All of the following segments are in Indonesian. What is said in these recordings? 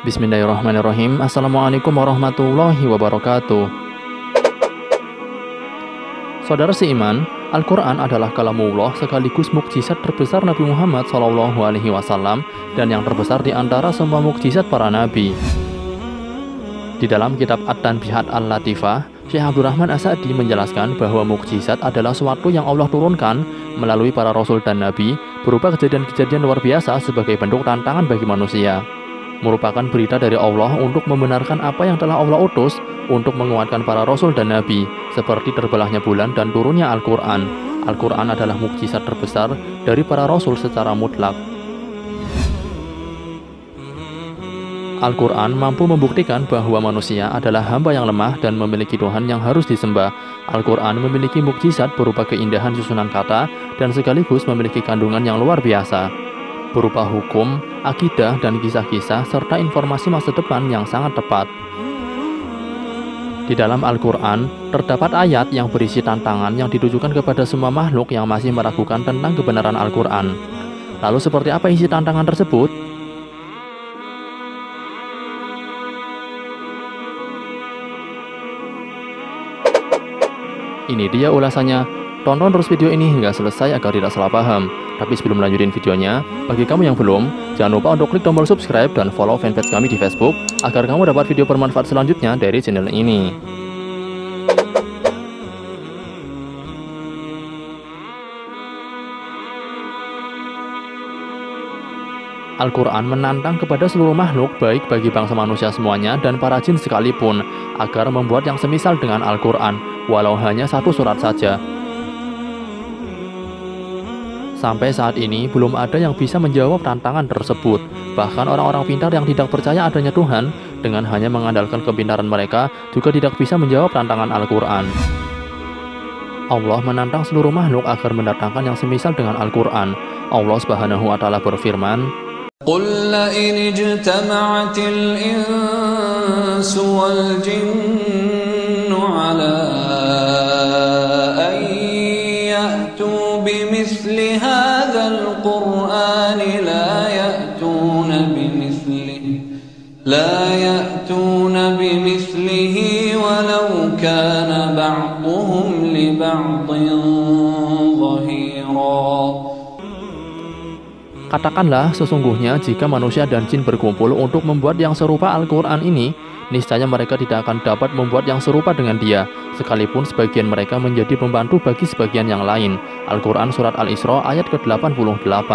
Bismillahirrahmanirrahim. Assalamualaikum warahmatullahi wabarakatuh. Saudara seiman, Al-Quran adalah kalamullah sekaligus mukjizat terbesar Nabi Muhammad SAW dan yang terbesar di antara semua mukjizat para nabi. Di dalam kitab At-Tanbihat Al-Latifah, Syekh Abdurrahman As-Sa'di menjelaskan bahwa mukjizat adalah sesuatu yang Allah turunkan melalui para rasul dan nabi berupa kejadian-kejadian luar biasa sebagai bentuk tantangan bagi manusia. Merupakan berita dari Allah untuk membenarkan apa yang telah Allah utus untuk menguatkan para rasul dan nabi, seperti terbelahnya bulan dan turunnya Al-Quran. Al-Quran adalah mukjizat terbesar dari para rasul secara mutlak. Al-Quran mampu membuktikan bahwa manusia adalah hamba yang lemah dan memiliki Tuhan yang harus disembah. Al-Quran memiliki mukjizat berupa keindahan susunan kata dan sekaligus memiliki kandungan yang luar biasa, berupa hukum, akidah, dan kisah-kisah, serta informasi masa depan yang sangat tepat. Di dalam Al-Quran, terdapat ayat yang berisi tantangan yang ditujukan kepada semua makhluk yang masih meragukan tentang kebenaran Al-Quran. Lalu seperti apa isi tantangan tersebut? Ini dia ulasannya. Tonton terus video ini hingga selesai agar tidak salah paham. Tapi sebelum lanjutin videonya, bagi kamu yang belum, jangan lupa untuk klik tombol subscribe dan follow fanpage kami di Facebook agar kamu dapat video bermanfaat selanjutnya dari channel ini. Al-Quran menantang kepada seluruh makhluk, baik bagi bangsa manusia semuanya dan para jin sekalipun, agar membuat yang semisal dengan Al-Quran, walau hanya satu surat saja. Sampai saat ini, belum ada yang bisa menjawab tantangan tersebut. Bahkan orang-orang pintar yang tidak percaya adanya Tuhan, dengan hanya mengandalkan kepintaran mereka, juga tidak bisa menjawab tantangan Al-Quran. Allah menantang seluruh makhluk agar mendatangkan yang semisal dengan Al-Quran. Allah Subhanahu wa Ta'ala berfirman, قُلْ لَئِنِ اجْتَمَعَتِ الْإِنسُ وَالْجِنُّ عَلَىٰ أَن يَأْتُوا بِمِثْلِ هَٰذَا الْقُرْآنِ لَا يَأْتُونَ بِمِثْلِهِ وَلَوْ كَانَ بَعْضُهُمْ لِبَعْضٍ ظَهِيرًا. Katakanlah, sesungguhnya jika manusia dan jin berkumpul untuk membuat yang serupa Al-Quran ini, niscaya mereka tidak akan dapat membuat yang serupa dengan dia, sekalipun sebagian mereka menjadi pembantu bagi sebagian yang lain. Al-Quran Surat Al-Isra ayat ke-88.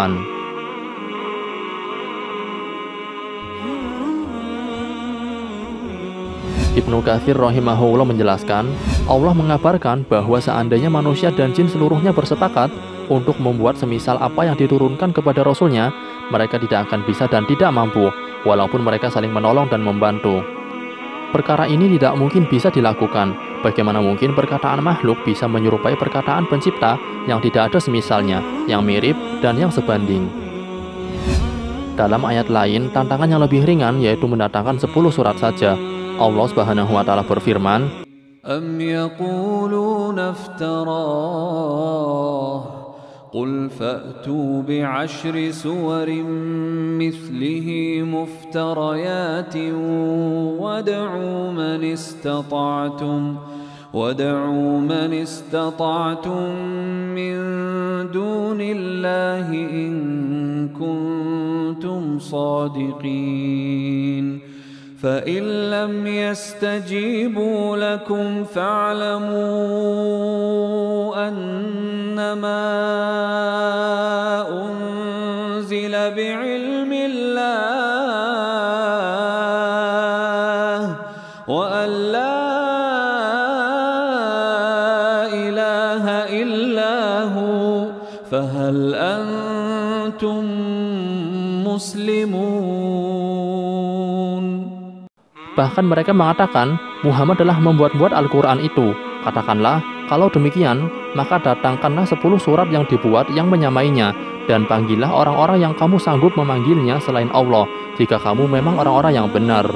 Ibnu Katsir rahimahullah menjelaskan, Allah mengabarkan bahwa seandainya manusia dan jin seluruhnya bersepakat untuk membuat semisal apa yang diturunkan kepada Rasulnya, mereka tidak akan bisa dan tidak mampu, walaupun mereka saling menolong dan membantu. Perkara ini tidak mungkin bisa dilakukan. Bagaimana mungkin perkataan makhluk bisa menyerupai perkataan pencipta yang tidak ada semisalnya, yang mirip, dan yang sebanding? Dalam ayat lain, tantangan yang lebih ringan yaitu mendatangkan 10 surat saja. Allah Subhanahu wa Ta'ala berfirman, أَمْ يَقُولُونَ افْتَرَاهُ قُلْ فَأْتُوا بِعَشْرِ سُوَرٍ مِثْلِهِ مُفْتَرَيَاتٍ وَادْعُوا مَنِ اسْتَطَعْتُم مِّن دُونِ اللَّهِ إِن كُنتُمْ صَادِقِينَ. فَإِن لَّمْ يَسْتَجِيبُوا لَكُمْ فَاعْلَمُوا أَنَّمَا أُنزِلَ بِعِلْمِ اللَّهِ وَأَن لَّا إِلَٰهَ إِلَّا هُوَ فَهَلْ أَنتُم مُّسْلِمُونَ. Bahkan mereka mengatakan, Muhammad telah membuat-buat Al-Quran itu. Katakanlah, kalau demikian, maka datangkanlah 10 surat yang dibuat yang menyamainya, dan panggillah orang-orang yang kamu sanggup memanggilnya selain Allah, jika kamu memang orang-orang yang benar.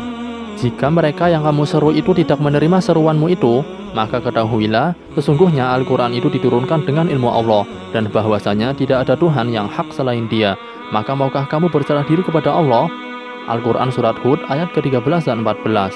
Jika mereka yang kamu seru itu tidak menerima seruanmu itu, maka ketahuilah, sesungguhnya Al-Quran itu diturunkan dengan ilmu Allah, dan bahwasanya tidak ada Tuhan yang hak selain Dia. Maka maukah kamu berserah diri kepada Allah? Al-Quran Surat Hud ayat ke-13 dan 14.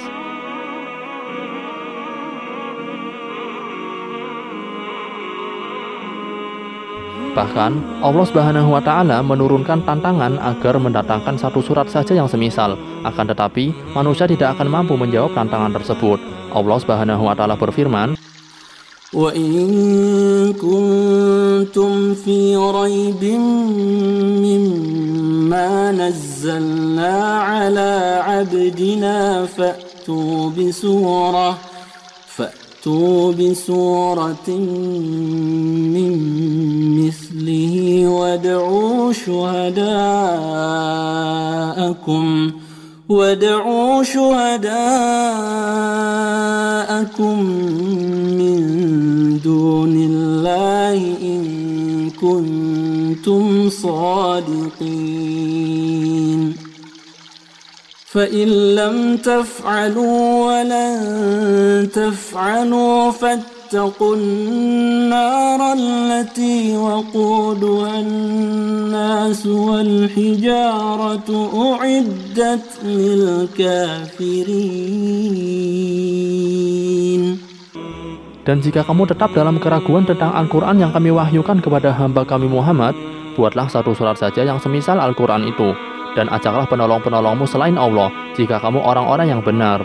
Bahkan, Allah Subhanahu wa Ta'ala menurunkan tantangan agar mendatangkan satu surat saja yang semisal. Akan tetapi, manusia tidak akan mampu menjawab tantangan tersebut. Allah Subhanahu wa Ta'ala berfirman, وَإِن كُنتُمْ فِي رَيْبٍ مِّمَّا نَزَّلْنَا عَلَى عَبْدِنَا فَأْتُوا بِسُورَةٍ مِّن مِّثْلِهِ وَادْعُوا شُهَدَاءَكُم مِّن دُونِ اللَّهِ إِن كُنتُمْ صَادِقِينَ فَإِن لَّمْ تَفْعَلُوا وَلَن تَفْعَلُوا فَاتَّقُوا النَّارَ الَّتِي وَقُودُهَا النَّاسُ وَالْحِجَارَةُ أُعِدَّتْ لِلْكَافِرِينَ. Dan jika kamu tetap dalam keraguan tentang Al-Quran yang kami wahyukan kepada hamba kami Muhammad, buatlah satu surat saja yang semisal Al-Quran itu, dan ajaklah penolong-penolongmu selain Allah jika kamu orang-orang yang benar.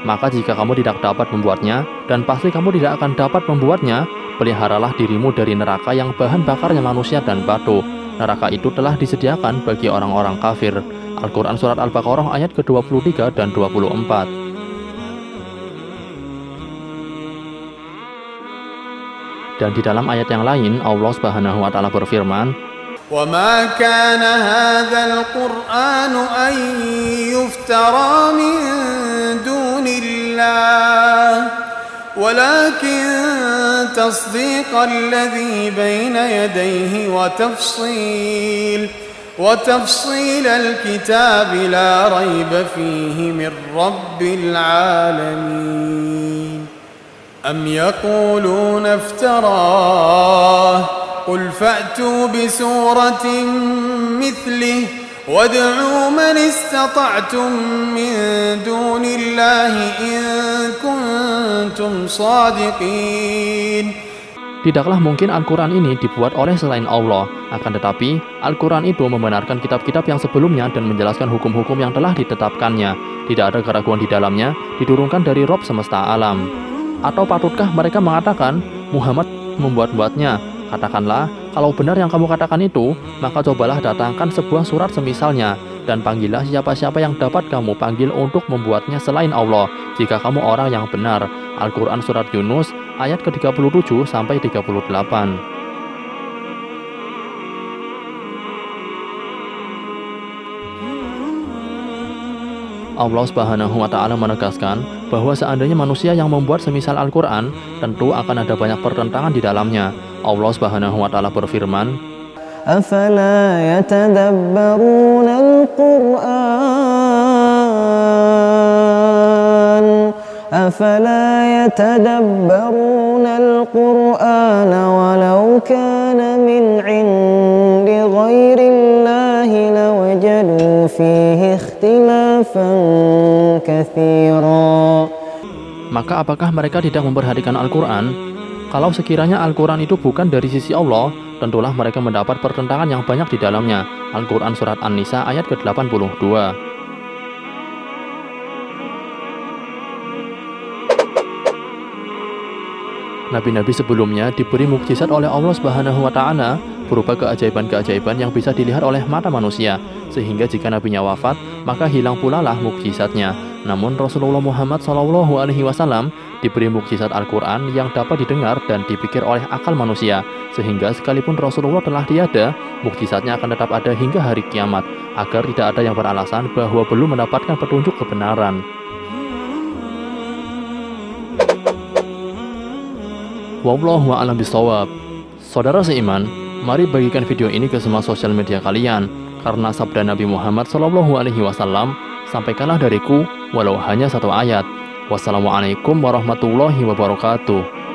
Maka jika kamu tidak dapat membuatnya, dan pasti kamu tidak akan dapat membuatnya, peliharalah dirimu dari neraka yang bahan bakarnya manusia dan batu. Neraka itu telah disediakan bagi orang-orang kafir. Al-Quran Surat Al-Baqarah ayat ke-23 dan 24. Dan di dalam ayat yang lain, Allah Subhanahu wa Ta'ala berfirman, وَمَا كَانَ هَذَا الْقُرْآنُ أَن يُفْتَرَى مِن دُونِ اللَّهِ وَلَكِن تَصْدِيقَ الَّذِي بَيْنَ يَدَيْهِ وَتَفْصِيلَ الْكِتَابِ لَا رَيْبَ فِيهِ مِن رَّبِّ الْعَالَمِينَ أَمْ يَقُولُونَ افْتَرَاهُ قُلْ فَأْتُوا بِسُورَةٍ مِّثْلِهِ وَادْعُوا مَنِ اسْتَطَعْتُم مِّن دُونِ اللَّهِ إِن كُنتُمْ صَادِقِينَ. Tidaklah mungkin Al-Quran ini dibuat oleh selain Allah. Akan tetapi, Al-Quran itu membenarkan kitab-kitab yang sebelumnya dan menjelaskan hukum-hukum yang telah ditetapkannya. Tidak ada keraguan di dalamnya, diturunkan dari Rabb semesta alam. Atau patutkah mereka mengatakan, Muhammad membuat-buatnya? Katakanlah, kalau benar yang kamu katakan itu, maka cobalah datangkan sebuah surat semisalnya, dan panggillah siapa-siapa yang dapat kamu panggil untuk membuatnya selain Allah, jika kamu orang yang benar. Al-Quran Surat Yunus, ayat ke-37 sampai 38. Allah Subhanahu wa Ta'ala menegaskan bahwa seandainya manusia yang membuat semisal Al-Quran, tentu akan ada banyak pertentangan di dalamnya. Allah Subhanahu wa Ta'ala berfirman, أَفَلَا يَتَدَبَّرُونَ الْقُرْآنَ وَلَوْ كَانَ مِنْ عِنْدِ غَيْرِ اللَّهِ لَوَجَدُوا فِيهِ اخْتِلَافًا كَثِيرًا. Maka apakah mereka tidak memperhatikan Al-Quran? Kalau sekiranya Al-Quran itu bukan dari sisi Allah, tentulah mereka mendapat pertentangan yang banyak di dalamnya. Al-Quran Surat An-Nisa ayat ke-82. Nabi-nabi sebelumnya diberi mukjizat oleh Allah Subhanahu wa Ta'ala berupa keajaiban-keajaiban yang bisa dilihat oleh mata manusia, sehingga jika nabinya wafat, maka hilang pula lah mukjizatnya. Namun Rasulullah Muhammad SAW diberi mukjizat Al-Quran yang dapat didengar dan dipikir oleh akal manusia, sehingga sekalipun Rasulullah telah tiada, mukjizatnya akan tetap ada hingga hari kiamat, agar tidak ada yang beralasan bahwa belum mendapatkan petunjuk kebenaran. Wallahu a'lam bishawab. Saudara seiman, mari bagikan video ini ke semua sosial media kalian, karena sabda Nabi Muhammad SAW, sampaikanlah dariku walau hanya satu ayat. Wassalamualaikum warahmatullahi wabarakatuh.